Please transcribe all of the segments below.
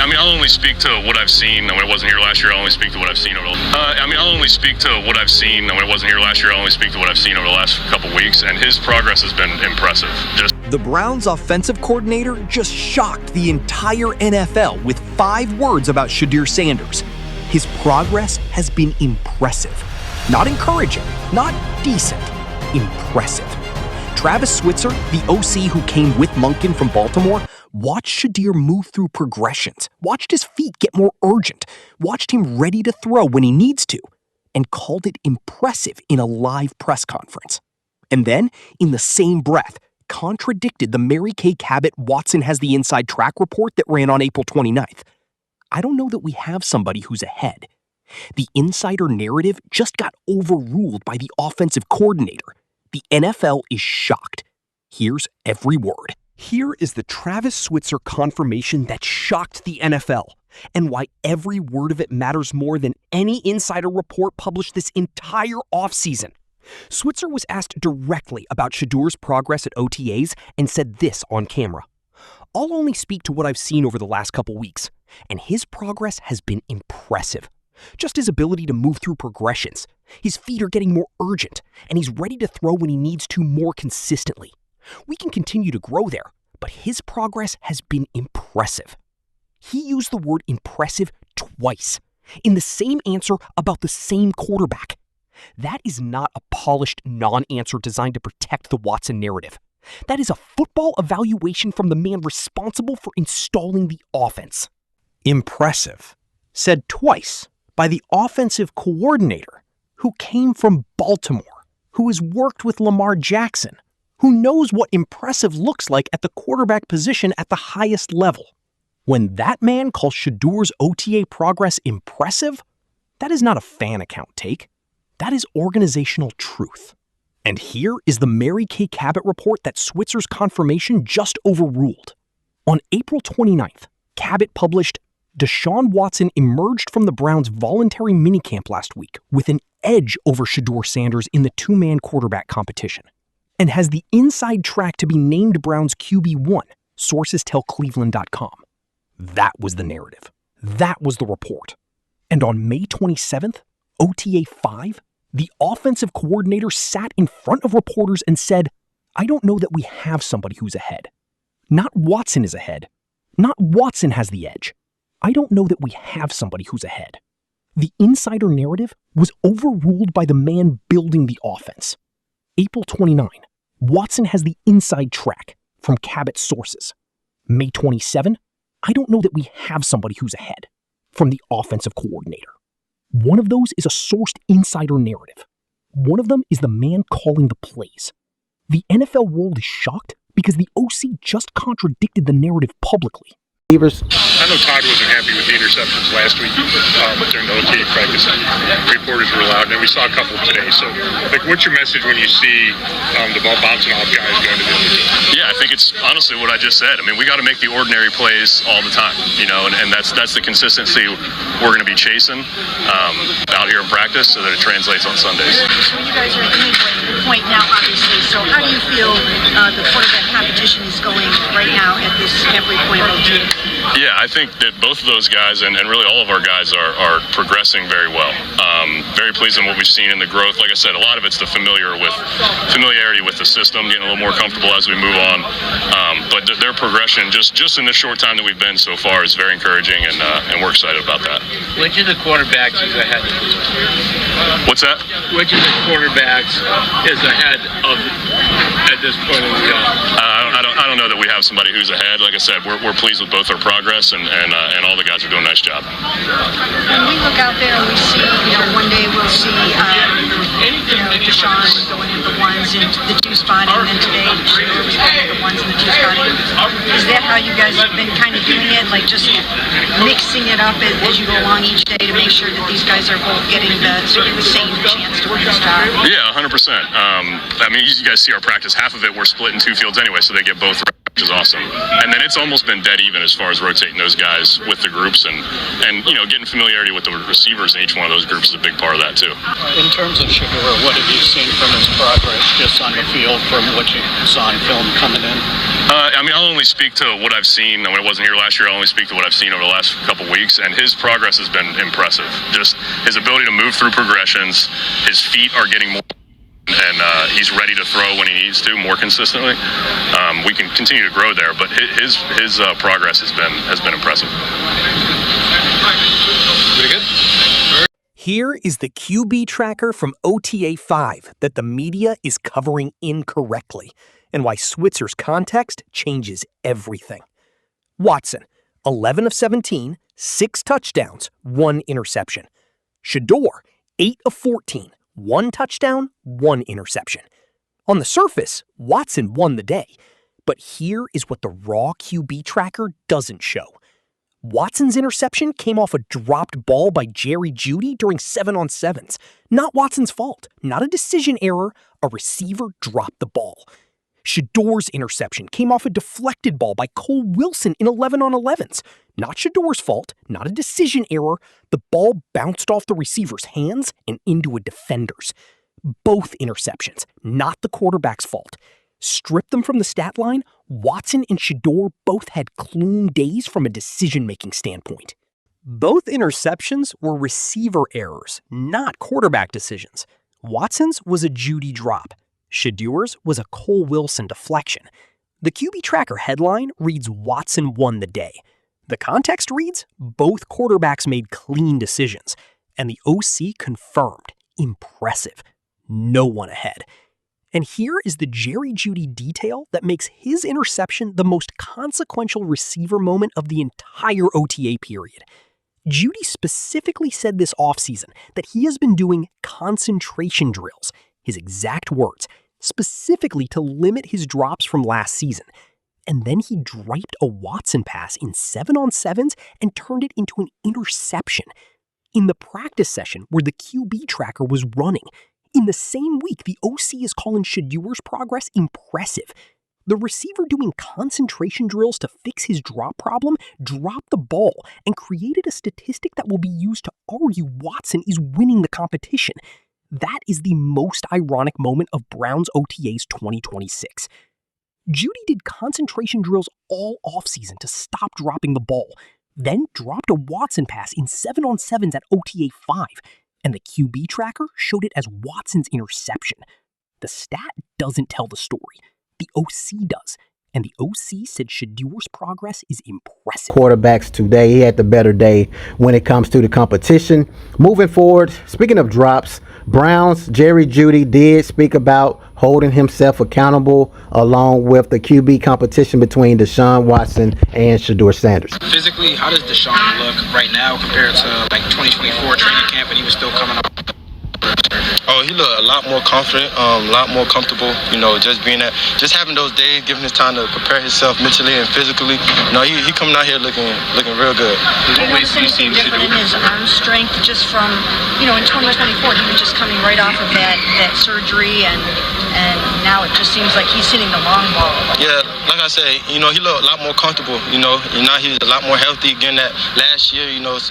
I mean, I'll only speak to what I've seen. I wasn't here last year. I'll only speak to what I've seen over I'll only speak to what I've seen. I wasn't here last year. I'll only speak to what I've seen over the last couple weeks, and his progress has been impressive. The Browns' offensive coordinator just shocked the entire NFL with 5 words about Shedeur Sanders. His progress has been impressive. Not encouraging, not decent, impressive. Travis Switzer, the OC who came with Monken from Baltimore, watched Shedeur move through progressions, watched his feet get more urgent, watched him ready to throw when he needs to, and called it impressive in a live press conference. And then, in the same breath, contradicted the Mary Kay Cabot Watson has the inside track report that ran on April 29th. I don't know that we have somebody who's ahead. The insider narrative just got overruled by the offensive coordinator. The NFL is shocked. Here's every word. Here is the Travis Switzer confirmation that shocked the NFL, and why every word of it matters more than any insider report published this entire offseason. Switzer was asked directly about Shedeur's progress at OTAs and said this on camera. I'll only speak to what I've seen over the last couple weeks, and his progress has been impressive. Just his ability to move through progressions. His feet are getting more urgent, and he's ready to throw when he needs to more consistently. We can continue to grow there, but his progress has been impressive. He used the word impressive twice, in the same answer about the same quarterback. That is not a polished non-answer designed to protect the Watson narrative. That is a football evaluation from the man responsible for installing the offense. Impressive, said twice by the offensive coordinator who came from Baltimore, who has worked with Lamar Jackson, who knows what impressive looks like at the quarterback position at the highest level. When that man calls Shedeur's OTA progress impressive, that is not a fan account take. That is organizational truth. And here is the Mary Kay Cabot report that Switzer's confirmation just overruled. On April 29th, Cabot published, Deshaun Watson emerged from the Browns' voluntary minicamp last week with an edge over Shedeur Sanders in the 2-man quarterback competition, and has the inside track to be named Browns QB1, sources tell Cleveland.com. That was the narrative. That was the report. And on May 27th, OTA 5, the offensive coordinator sat in front of reporters and said, I don't know that we have somebody who's ahead. Not Watson is ahead. Not Watson has the edge. I don't know that we have somebody who's ahead. The insider narrative was overruled by the man building the offense. April 29, Watson has the inside track from Cabot sources. May 27, I don't know that we have somebody who's ahead from the offensive coordinator. One of those is a sourced insider narrative. One of them is the man calling the plays. The NFL world is shocked because the OC just contradicted the narrative publicly. I know Todd wasn't happy with the interceptions last week during the OTA practice. Reporters were loud, and then we saw a couple today. So, what's your message when you see the ball bouncing off guys going to the other team? Yeah, I think it's honestly what I just said. I mean, we got to make the ordinary plays all the time, and that's the consistency we're going to be chasing out here in practice so that it translates on Sundays. So you guys are at the midway point now, obviously. So how do you feel the quarterback competition is going right now at this halfway point of OTA? Yeah, I think that both of those guys and really all of our guys are progressing very well. Very pleased in what we've seen in the growth. Like I said, a lot of it's the familiarity with the system, getting a little more comfortable as we move on. But their progression, just in the short time that we've been so far, is very encouraging, and we're excited about that. Which of the quarterbacks is ahead? What's that? Which of the quarterbacks is ahead of at this point in the game? I don't know that we have somebody who's ahead. Like I said, we're pleased with both our progress, and all the guys are doing a nice job. When we look out there and we see, one day we'll see, Deshaun going into the ones and the two spot, and then today Shedeur was going into the ones and the two spotting. Is that how you guys have been kind of doing it, like just mixing it up as you go along each day to make sure that these guys are both getting the sort of the same chance to win the star? Yeah, 100%. I mean, you guys see our practice. Half of it we're split in two fields anyway, so they get both reps. which is awesome. And then it's almost been dead even as far as rotating those guys with the groups, and getting familiarity with the receivers in each one of those groups is a big part of that too. In terms of Shedeur, what have you seen from his progress just on the field from what you saw in film coming in? I'll only speak to what I've seen. When I wasn't here last year, I'll only speak to what I've seen over the last couple weeks, and his progress has been impressive. Just his ability to move through progressions, his feet are getting more, and he's ready to throw when he needs to more consistently. We can continue to grow there, but his progress has been impressive. Pretty good. Here is the QB tracker from OTA 5 that the media is covering incorrectly, and why Switzer's context changes everything. Watson, 11 of 17, 6 touchdowns, 1 interception. Shedeur, 8 of 14, 1 touchdown, 1 interception. On the surface, Watson won the day, but here is what the raw QB tracker doesn't show. Watson's interception came off a dropped ball by Jeudy during 7-on-7s. Not Watson's fault, not a decision error, a receiver dropped the ball. Shedeur's interception came off a deflected ball by Kole Wilson in 11-on-11s. Not Shedeur's fault, not a decision error. The ball bounced off the receiver's hands and into a defender's. Both interceptions, not the quarterback's fault. Strip them from the stat line, Watson and Shedeur both had clean days from a decision-making standpoint. Both interceptions were receiver errors, not quarterback decisions. Watson's was a Jeudy drop. Shedeur's was a Kole Wilson deflection. The QB tracker headline reads Watson won the day. The context reads both quarterbacks made clean decisions. And the OC confirmed. Impressive. No one ahead. And here is the Jeudy detail that makes his interception the most consequential receiver moment of the entire OTA period. Jeudy specifically said this offseason that he has been doing concentration drills, his exact words, specifically to limit his drops from last season. And then he draped a Watson pass in 7-on-7s and turned it into an interception. In the practice session where the QB tracker was running, in the same week, the OC is calling Shedeur's progress impressive. The receiver doing concentration drills to fix his drop problem dropped the ball and created a statistic that will be used to argue Watson is winning the competition. That is the most ironic moment of Browns OTAs 2026. Jeudy did concentration drills all offseason to stop dropping the ball, then dropped a Watson pass in 7-on-7s at OTA 5. And the QB tracker showed it as Watson's interception. The stat doesn't tell the story. The OC does. And the OC said Shedeur's progress is impressive. Quarterbacks today, he had the better day when it comes to the competition. Moving forward, speaking of drops, Browns, Jeudy did speak about holding himself accountable along with the QB competition between Deshaun Watson and Shedeur Sanders. Physically, how does Deshaun look right now compared to 2024 training camp and he was still coming up? Oh, he looked a lot more confident, a lot more comfortable, just having those days, giving his time to prepare himself mentally and physically. He coming out here looking real good. What ways do you see different in his arm strength just from, in 2024, he was just coming right off of that surgery and now it just seems like he's hitting the long ball. Yeah, like I said, he looked a lot more comfortable, and now he's a lot more healthy, getting that last year,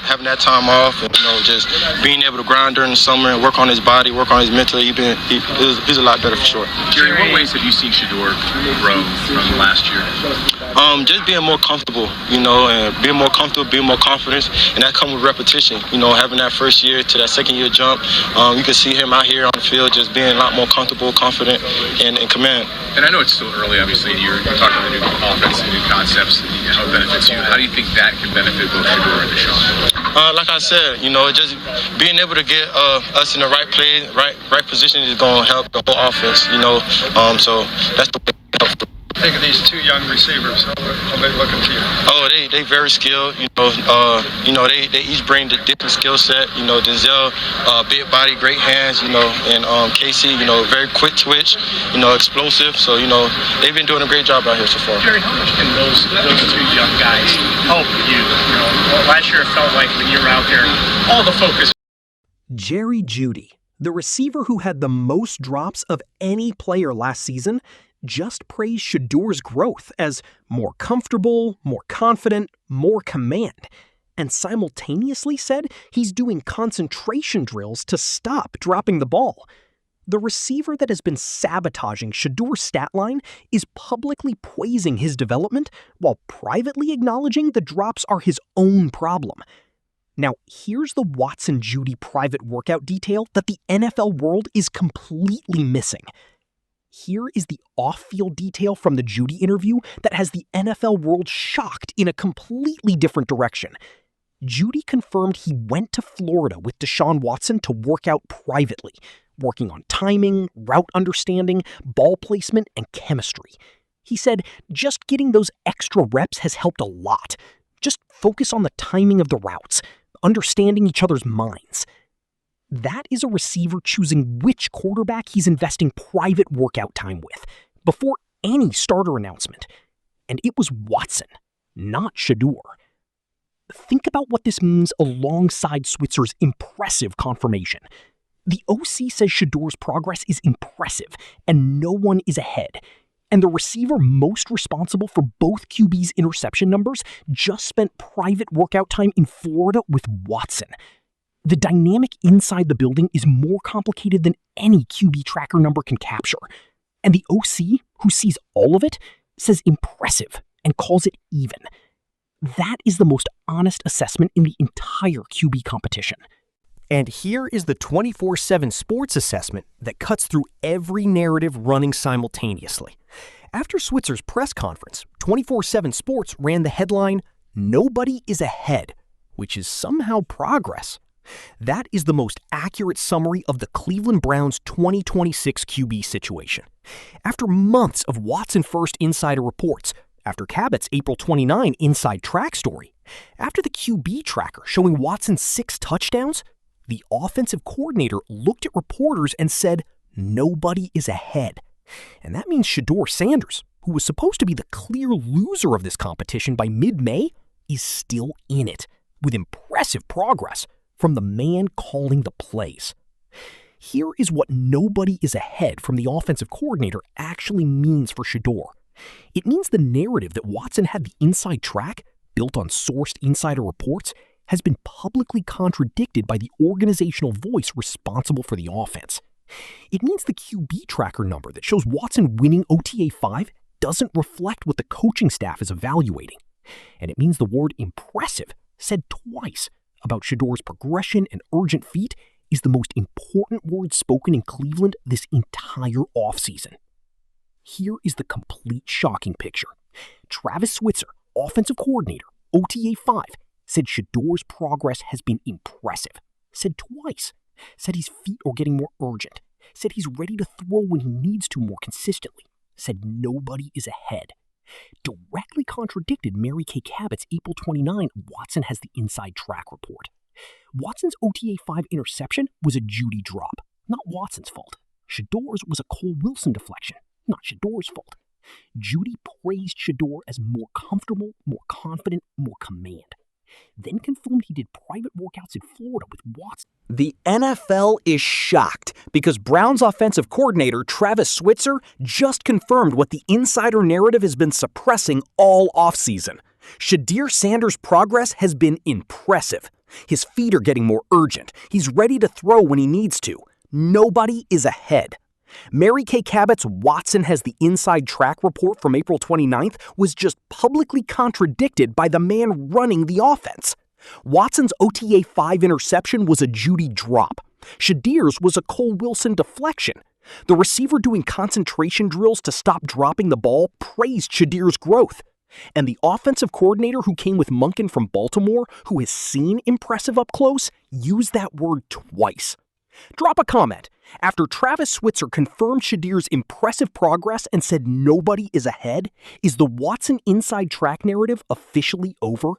having that time off and, just being able to grind during the summer and work on his body, work on his mental. He's a lot better for sure. Jerry, what ways have you seen Shedeur grow from last year? Just being more comfortable, and being more comfortable, being more confident, and that comes with repetition. Having that first year to that second year jump, you can see him out here on the field just being a lot more comfortable, confident, and in command. And I know it's still early, obviously. You're talking about the new offense and new concepts and how it benefits you. How do you think that can benefit both Shedeur and Deshaun? Like I said, just being able to get us in the right place, right position is going to help the whole offense. So that's the way it helps. Think of these two young receivers. How they looking to you? Oh, they very skilled. They each bring the different skill set. Denzel, big body, great hands. And Casey, very quick twitch. Explosive. So they've been doing a great job out here so far. Jerry, how much can those two young guys help you? Last year it felt like when you were out there, all the focus. Jeudy, the receiver who had the most drops of any player last season, just praised Shedeur's growth as more comfortable, more confident, more command, and simultaneously said he's doing concentration drills to stop dropping the ball. The receiver that has been sabotaging Shedeur's stat line is publicly praising his development while privately acknowledging the drops are his own problem. Now, here's the Watson-Jeudy private workout detail that the NFL world is completely missing. Here is the off-field detail from the Jeudy interview that has the NFL world shocked in a completely different direction. Jeudy confirmed he went to Florida with Deshaun Watson to work out privately, working on timing, route understanding, ball placement, and chemistry. He said, just getting those extra reps has helped a lot. Just focus on the timing of the routes, understanding each other's minds. That is a receiver choosing which quarterback he's investing private workout time with, before any starter announcement. And it was Watson, not Shedeur. Think about what this means alongside Switzer's impressive confirmation. The OC says Shedeur's progress is impressive, and no one is ahead. And the receiver most responsible for both QB's interception numbers just spent private workout time in Florida with Watson. The dynamic inside the building is more complicated than any QB tracker number can capture. And the OC, who sees all of it, says impressive and calls it even. That is the most honest assessment in the entire QB competition. And here is the 24/7 sports assessment that cuts through every narrative running simultaneously. After Switzer's press conference, 24/7 Sports ran the headline, "Nobody is ahead," which is somehow progress. That is the most accurate summary of the Cleveland Browns' 2026 QB situation. After months of Watson-first insider reports, after Cabot's April 29 inside track story, after the QB tracker showing Watson's 6 touchdowns, the offensive coordinator looked at reporters and said, nobody is ahead. And that means Shedeur Sanders, who was supposed to be the clear loser of this competition by mid-May, is still in it, with impressive progress from the man calling the plays. Here is what nobody is ahead from the offensive coordinator actually means for Shedeur. It means the narrative that Watson had the inside track, built on sourced insider reports, has been publicly contradicted by the organizational voice responsible for the offense. It means the QB tracker number that shows Watson winning OTA 5 doesn't reflect what the coaching staff is evaluating. And it means the word impressive, said twice about Shedeur's progression and urgent feat, is the most important word spoken in Cleveland this entire offseason. Here is the complete shocking picture. Travis Switzer, offensive coordinator, OTA 5, said Shedeur's progress has been impressive. Said twice. Said his feet are getting more urgent. Said he's ready to throw when he needs to more consistently. Said nobody is ahead. Directly contradicted Mary Kay Cabot's April 29 Watson has the inside track report. Watson's OTA 5 interception was a Jeudy drop, not Watson's fault. Shedeur's was a Kole Wilson deflection, not Shedeur's fault. Jeudy praised Shedeur as more comfortable, more confident, more command. Then confirmed he did private workouts in Florida with Watson. The NFL is shocked because Browns offensive coordinator Travis Switzer just confirmed what the insider narrative has been suppressing all offseason. Shedeur Sanders' progress has been impressive. His feet are getting more urgent. He's ready to throw when he needs to. Nobody is ahead. Mary Kay Cabot's Watson has the inside track report from April 29th was just publicly contradicted by the man running the offense. Watson's OTA 5 interception was a Jeudy drop. Shedeur's was a Kole Wilson deflection. The receiver doing concentration drills to stop dropping the ball praised Shedeur's growth. And the offensive coordinator who came with Monken from Baltimore, who has seen impressive up close, used that word twice. Drop a comment. After Travis Switzer confirmed Shedeur's impressive progress and said nobody is ahead, is the Watson inside track narrative officially over?